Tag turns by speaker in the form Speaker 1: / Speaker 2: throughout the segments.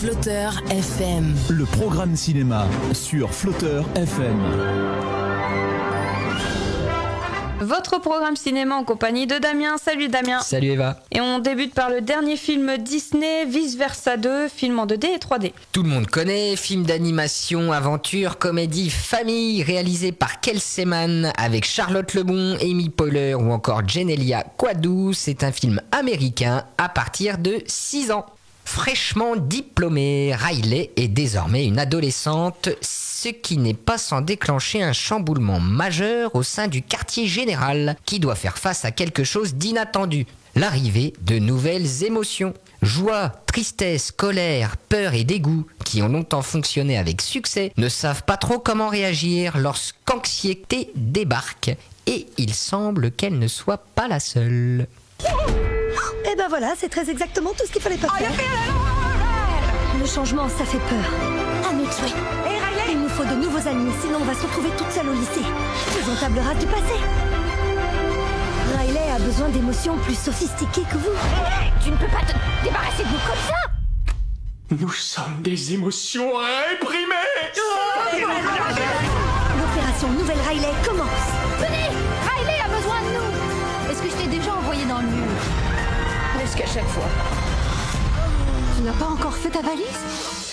Speaker 1: Flotteur FM.
Speaker 2: Le programme cinéma sur Flotteur FM.
Speaker 3: Votre programme cinéma en compagnie de Damien. Salut Damien.
Speaker 4: Salut Eva.
Speaker 3: Et on débute par le dernier film Disney, Vice Versa 2, film en 2D et 3D.
Speaker 4: Tout le monde connaît, film d'animation, aventure, comédie, famille, réalisé par Kelsey Mann avec Charlotte Lebon, Amy Poehler ou encore Genelia Quadou. C'est un film américain à partir de 6 ans. Fraîchement diplômée, Riley est désormais une adolescente, ce qui n'est pas sans déclencher un chamboulement majeur au sein du quartier général, qui doit faire face à quelque chose d'inattendu. L'arrivée de nouvelles émotions. Joie, tristesse, colère, peur et dégoût, qui ont longtemps fonctionné avec succès, ne savent pas trop comment réagir lorsqu'anxiété débarque. Et il semble qu'elle ne soit pas la seule.
Speaker 5: Et ben voilà, c'est très exactement tout ce qu'il fallait pas faire. Le changement, ça fait peur. À nous tuer. Et Riley, il nous faut de nouveaux amis, sinon on va se retrouver toute seule au lycée. Faisons table rase du passé. Riley a besoin d'émotions plus sophistiquées que vous.
Speaker 6: Tu ne peux pas te débarrasser de nous comme ça.
Speaker 7: Nous sommes des émotions réprimées.
Speaker 5: L'opération Nouvelle Riley commence.
Speaker 6: Venez, Riley a besoin de nous. Est-ce que je t'ai déjà envoyé dans le mur? Presque à chaque fois.
Speaker 5: Tu n'as pas encore fait ta valise?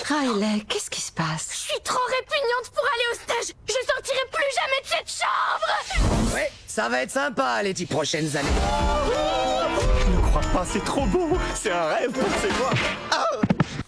Speaker 5: Riley, qu'est-ce qui se passe?
Speaker 6: Je suis trop répugnante pour aller au stage. Je sortirai plus jamais de cette chambre.
Speaker 8: Ouais, ça va être sympa les 10 prochaines années.
Speaker 7: Je ne crois pas, c'est trop beau. C'est un rêve pour ces voix.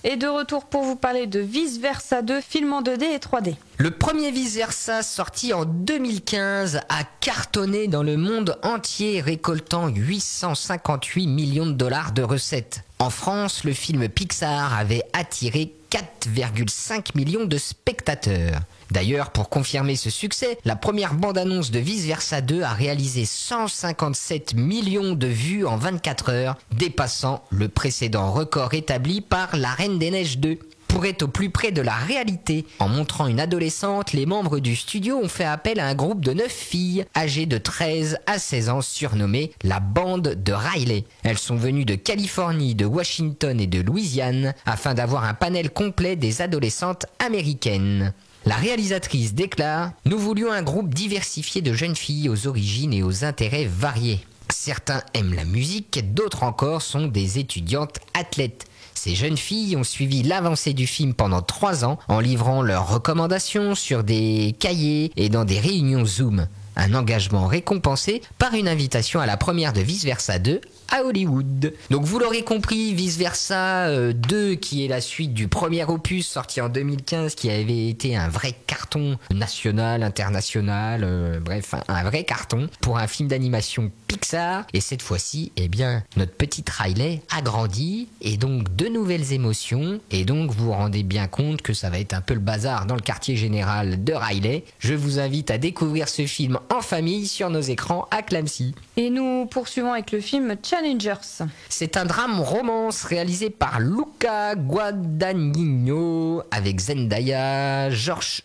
Speaker 3: Et de retour pour vous parler de Vice Versa 2, film en 2D et 3D.
Speaker 4: Le premier Vice Versa, sorti en 2015, a cartonné dans le monde entier, récoltant 858 millions de dollars de recettes. En France, le film Pixar avait attiré 4,5 millions de spectateurs. D'ailleurs, pour confirmer ce succès, la première bande-annonce de Vice Versa 2 a réalisé 157 millions de vues en 24 heures, dépassant le précédent record établi par La Reine des Neiges 2. Pour être au plus près de la réalité, en montrant une adolescente, les membres du studio ont fait appel à un groupe de 9 filles âgées de 13 à 16 ans surnommées la bande de Riley. Elles sont venues de Californie, de Washington et de Louisiane afin d'avoir un panel complet des adolescentes américaines. La réalisatrice déclare « Nous voulions un groupe diversifié de jeunes filles aux origines et aux intérêts variés. Certains aiment la musique, d'autres encore sont des étudiantes athlètes. Ces jeunes filles ont suivi l'avancée du film pendant 3 ans en livrant leurs recommandations sur des cahiers et dans des réunions Zoom. Un engagement récompensé par une invitation à la première de Vice Versa 2 à Hollywood. » Donc vous l'aurez compris, Vice Versa 2, qui est la suite du premier opus sorti en 2015, qui avait été un vrai carton national, international, bref, un vrai carton pour un film d'animation Pixar. Et cette fois-ci, eh bien, notre petite Riley a grandi, et donc de nouvelles émotions, et donc vous vous rendez bien compte que ça va être un peu le bazar dans le quartier général de Riley. Je vous invite à découvrir ce film en famille sur nos écrans à Clamcy.
Speaker 3: Et nous poursuivons avec le film Challengers.
Speaker 4: C'est un drame romance réalisé par Luca Guadagnino avec Zendaya, Josh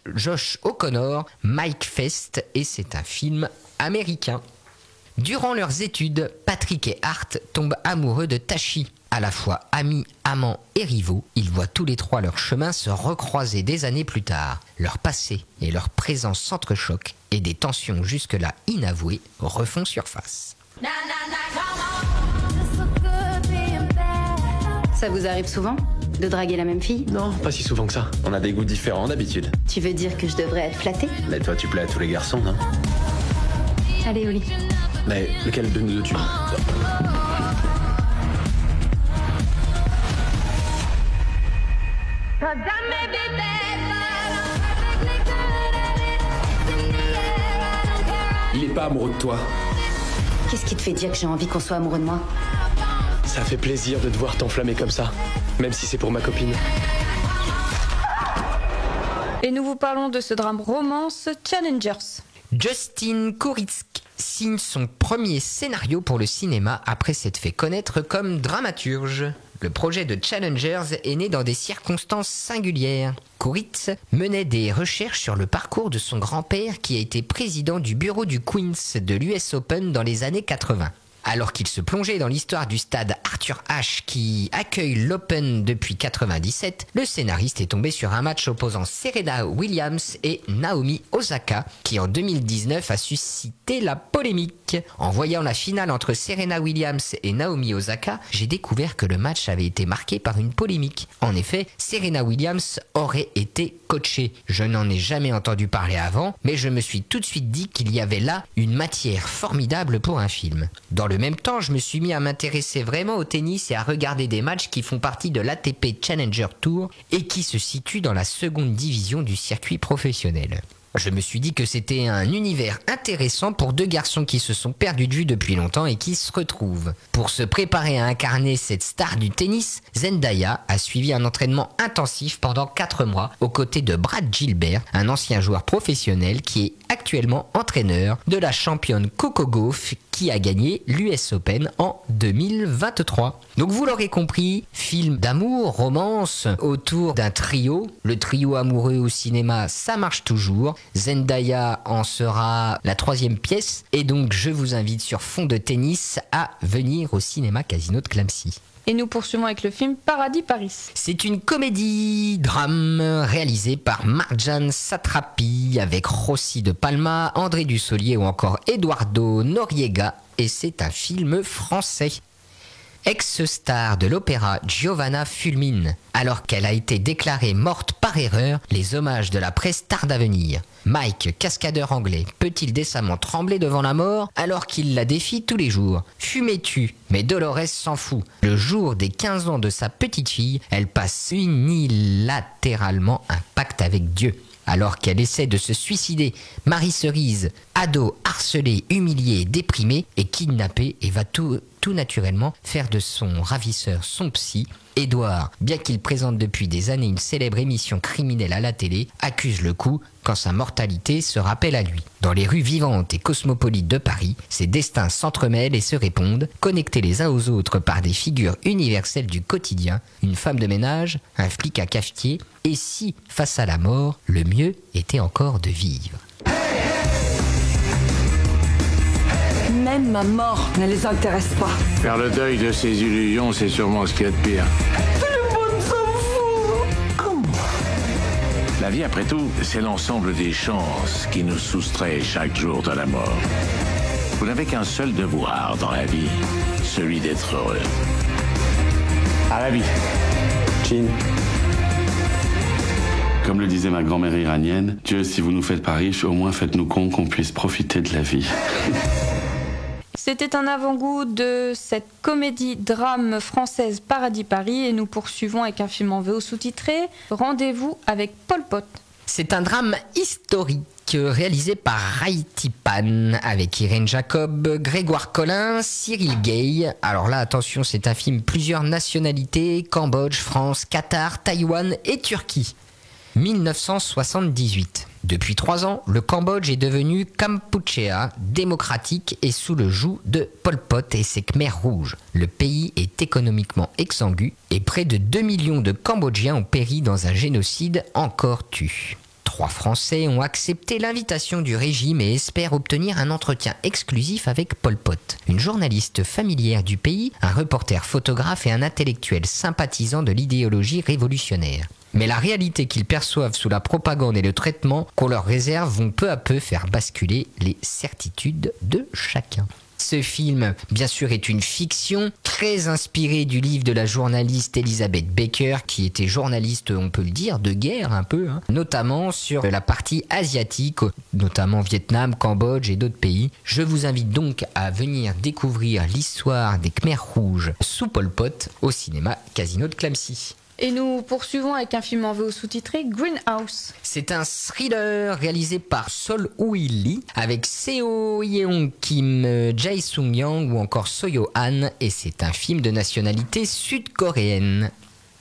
Speaker 4: O'Connor, Mike Fest, et c'est un film américain. Durant leurs études, Patrick et Hart tombent amoureux de Tashi. À la fois amis, amants et rivaux, ils voient tous les trois leur chemin se recroiser des années plus tard. Leur passé et leur présent s'entrechoquent et des tensions jusque-là inavouées refont surface.
Speaker 9: Ça vous arrive souvent de draguer la même fille?
Speaker 7: Non, pas si souvent que ça. On a des goûts différents d'habitude.
Speaker 9: Tu veux dire que je devrais être flattée?
Speaker 7: Mais toi, tu plais à tous les garçons, non?
Speaker 9: Allez, au lit.
Speaker 7: Mais lequel de nous deux tu... Il est pas amoureux de toi.
Speaker 9: Qu'est-ce qui te fait dire que j'ai envie qu'on soit amoureux de moi?
Speaker 7: Ça fait plaisir de te voir t'enflammer comme ça, même si c'est pour ma copine.
Speaker 3: Et nous vous parlons de ce drame romance Challengers.
Speaker 4: Justin Kuritzk signe son premier scénario pour le cinéma après s'être fait connaître comme dramaturge. Le projet de Challengers est né dans des circonstances singulières. Kuritzk menait des recherches sur le parcours de son grand-père qui a été président du bureau du Queens de l'US Open dans les années 80. Alors qu'il se plongeait dans l'histoire du stade Arthur Ashe qui accueille l'Open depuis 97, le scénariste est tombé sur un match opposant Serena Williams et Naomi Osaka qui en 2019 a suscité la polémique. En voyant la finale entre Serena Williams et Naomi Osaka, j'ai découvert que le match avait été marqué par une polémique. En effet, Serena Williams aurait été coachée. Je n'en ai jamais entendu parler avant, mais je me suis tout de suite dit qu'il y avait là une matière formidable pour un film. Dans le même temps, je me suis mis à m'intéresser vraiment au tennis et à regarder des matchs qui font partie de l'ATP Challenger Tour et qui se situent dans la seconde division du circuit professionnel. Je me suis dit que c'était un univers intéressant pour deux garçons qui se sont perdus de vue depuis longtemps et qui se retrouvent. Pour se préparer à incarner cette star du tennis, Zendaya a suivi un entraînement intensif pendant 4 mois aux côtés de Brad Gilbert, un ancien joueur professionnel qui est actuellement entraîneur de la championne Coco Gauff qui a gagné l'US Open en 2023. Donc vous l'aurez compris, film d'amour, romance autour d'un trio. Le trio amoureux au cinéma, ça marche toujours. Zendaya en sera la 3e pièce. Et donc je vous invite sur fond de tennis à venir au cinéma Casino de Clamecy.
Speaker 3: Et nous poursuivons avec le film Paradis Paris.
Speaker 4: C'est une comédie-drame réalisée par Marjane Satrapi avec Rossi de Palma, André Dussolier ou encore Eduardo Noriega. Et c'est un film français. Ex-star de l'opéra Giovanna fulmine. Alors qu'elle a été déclarée morte par erreur, les hommages de la presse tardent à venir. Mike, cascadeur anglais, peut-il décemment trembler devant la mort alors qu'il la défie tous les jours? Fumée-tu, mais Dolores s'en fout. Le jour des 15 ans de sa petite fille, elle passe unilatéralement un pacte avec Dieu. Alors qu'elle essaie de se suicider, Marie Cerise, ado harcelée, humiliée, déprimée, est kidnappée et va tout naturellement faire de son ravisseur son psy. Édouard, bien qu'il présente depuis des années une célèbre émission criminelle à la télé, accuse le coup quand sa mortalité se rappelle à lui. Dans les rues vivantes et cosmopolites de Paris, ses destins s'entremêlent et se répondent, connectés les uns aux autres par des figures universelles du quotidien, une femme de ménage, un flic à cafetier, et si, face à la mort, le mieux était encore de vivre.
Speaker 1: Même ma mort ne les intéresse pas.
Speaker 10: Faire le deuil de ses illusions, c'est sûrement ce qu'il y a de pire.
Speaker 1: Tout le monde s'en fout. Comment?
Speaker 10: La vie, après tout, c'est l'ensemble des chances qui nous soustraient chaque jour de la mort. Vous n'avez qu'un seul devoir dans la vie, celui d'être heureux. À la vie.
Speaker 11: Chin. Comme le disait ma grand-mère iranienne, Dieu, si vous nous faites pas riches, au moins faites-nous cons qu'on puisse profiter de la vie.
Speaker 3: C'était un avant-goût de cette comédie-drame française Paradis Paris et nous poursuivons avec un film en VO sous-titré Rendez-vous avec Pol Pot.
Speaker 4: C'est un drame historique réalisé par Ray Tipan avec Irène Jacob, Grégoire Collin, Cyril Gay. Alors là, attention, c'est un film plusieurs nationalités, Cambodge, France, Qatar, Taïwan et Turquie. 1978. Depuis 3 ans, le Cambodge est devenu Kampuchea, démocratique et sous le joug de Pol Pot et ses Khmers rouges. Le pays est économiquement exsangue et près de 2 millions de Cambodgiens ont péri dans un génocide encore tu. 3 Français ont accepté l'invitation du régime et espèrent obtenir un entretien exclusif avec Pol Pot. Une journaliste familière du pays, un reporter photographe et un intellectuel sympathisant de l'idéologie révolutionnaire. Mais la réalité qu'ils perçoivent sous la propagande et le traitement qu'on leur réserve vont peu à peu faire basculer les certitudes de chacun. Ce film, bien sûr, est une fiction très inspirée du livre de la journaliste Elizabeth Baker, qui était journaliste, on peut le dire, de guerre un peu, notamment sur la partie asiatique, notamment Vietnam, Cambodge et d'autres pays. Je vous invite donc à venir découvrir l'histoire des Khmers rouges sous Pol Pot au cinéma Casino de Clamecy.
Speaker 3: Et nous poursuivons avec un film en VO sous-titré Greenhouse.
Speaker 4: C'est un thriller réalisé par Sol Woo Lee avec Seo Yeon Kim, Jae Sung Yang ou encore Soyo Han et c'est un film de nationalité sud-coréenne.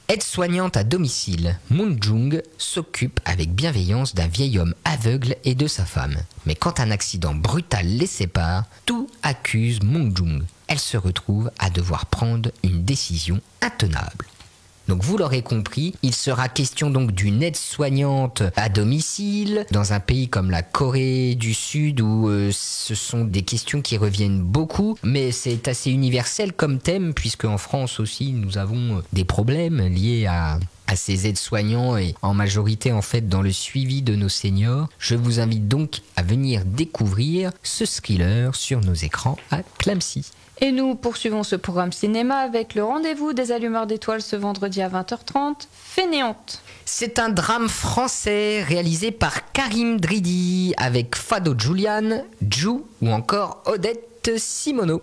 Speaker 4: Aide-soignante à domicile, Moon Jung s'occupe avec bienveillance d'un vieil homme aveugle et de sa femme. Mais quand un accident brutal les sépare, tout accuse Moon Jung. Elle se retrouve à devoir prendre une décision intenable. Donc vous l'aurez compris, il sera question donc d'une aide-soignante à domicile dans un pays comme la Corée du Sud où ce sont des questions qui reviennent beaucoup, mais c'est assez universel comme thème puisque en France aussi nous avons des problèmes liés à ces aides-soignants et en majorité en fait dans le suivi de nos seniors. Je vous invite donc à venir découvrir ce thriller sur nos écrans à Clamecy.
Speaker 3: Et nous poursuivons ce programme cinéma avec le rendez-vous des allumeurs d'étoiles ce vendredi à 20h30, Fainéante.
Speaker 4: C'est un drame français réalisé par Karim Dridi avec Fado Julian, Jou ou encore Odette Simoneau.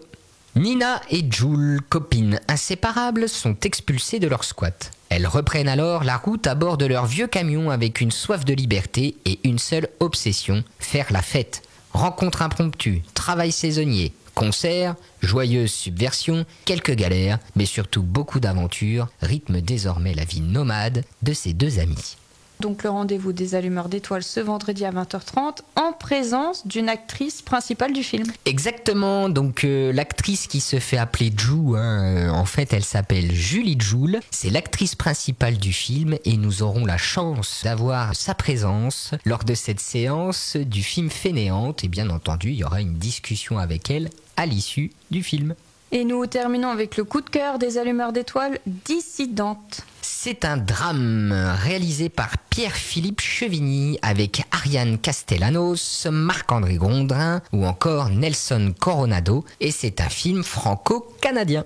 Speaker 4: Nina et Jules, copines inséparables, sont expulsées de leur squat. Elles reprennent alors la route à bord de leur vieux camion avec une soif de liberté et une seule obsession, faire la fête. Rencontres impromptues, travail saisonnier, concerts, joyeuse subversion, quelques galères, mais surtout beaucoup d'aventures rythment désormais la vie nomade de ces deux amis.
Speaker 3: Donc le rendez-vous des allumeurs d'étoiles ce vendredi à 20h30 en présence d'une actrice principale du film.
Speaker 4: Exactement, donc l'actrice qui se fait appeler Jou, en fait elle s'appelle Julie Joule, c'est l'actrice principale du film et nous aurons la chance d'avoir sa présence lors de cette séance du film Fainéante et bien entendu il y aura une discussion avec elle à l'issue du film.
Speaker 3: Et nous terminons avec le coup de cœur des allumeurs d'étoiles, Dissidente.
Speaker 4: C'est un drame réalisé par Pierre-Philippe Chevigny avec Ariane Castellanos, Marc-André Gondrin ou encore Nelson Coronado et c'est un film franco-canadien.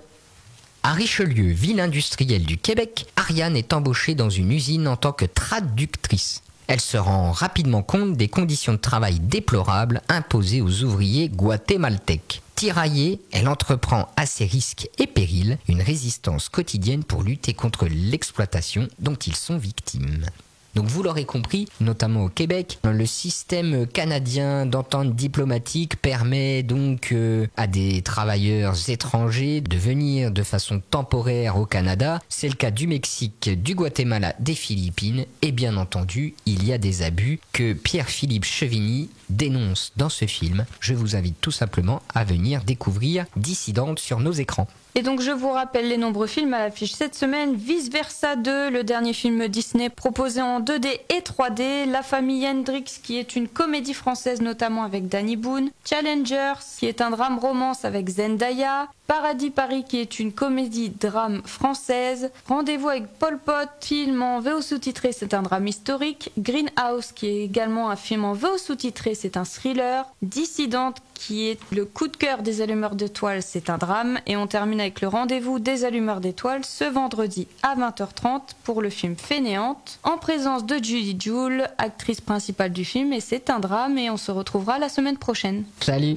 Speaker 4: À Richelieu, ville industrielle du Québec, Ariane est embauchée dans une usine en tant que traductrice. Elle se rend rapidement compte des conditions de travail déplorables imposées aux ouvriers guatémaltèques. Tiraillée, elle entreprend à ses risques et périls une résistance quotidienne pour lutter contre l'exploitation dont ils sont victimes. Donc vous l'aurez compris, notamment au Québec, le système canadien d'entente diplomatique permet donc à des travailleurs étrangers de venir de façon temporaire au Canada. C'est le cas du Mexique, du Guatemala, des Philippines et bien entendu, il y a des abus que Pierre-Philippe Chevigny dénonce dans ce film. Je vous invite tout simplement à venir découvrir Dissidente sur nos écrans.
Speaker 3: Et donc je vous rappelle les nombreux films à l'affiche cette semaine. Vice Versa 2, le dernier film Disney proposé en 2D et 3D. La famille Hendrix qui est une comédie française notamment avec Danny Boone. Challengers qui est un drame romance avec Zendaya. Paradis Paris qui est une comédie-drame française. Rendez-vous avec Pol Pot, film en VO sous-titré, c'est un drame historique. Greenhouse qui est également un film en VO sous-titré, c'est un thriller. Dissidente qui est le coup de cœur des allumeurs d'étoiles, c'est un drame. Et on termine avec le rendez-vous des allumeurs d'étoiles ce vendredi à 20h30 pour le film Fainéante, en présence de Julie Joule, actrice principale du film, et c'est un drame et on se retrouvera la semaine prochaine.
Speaker 4: Salut.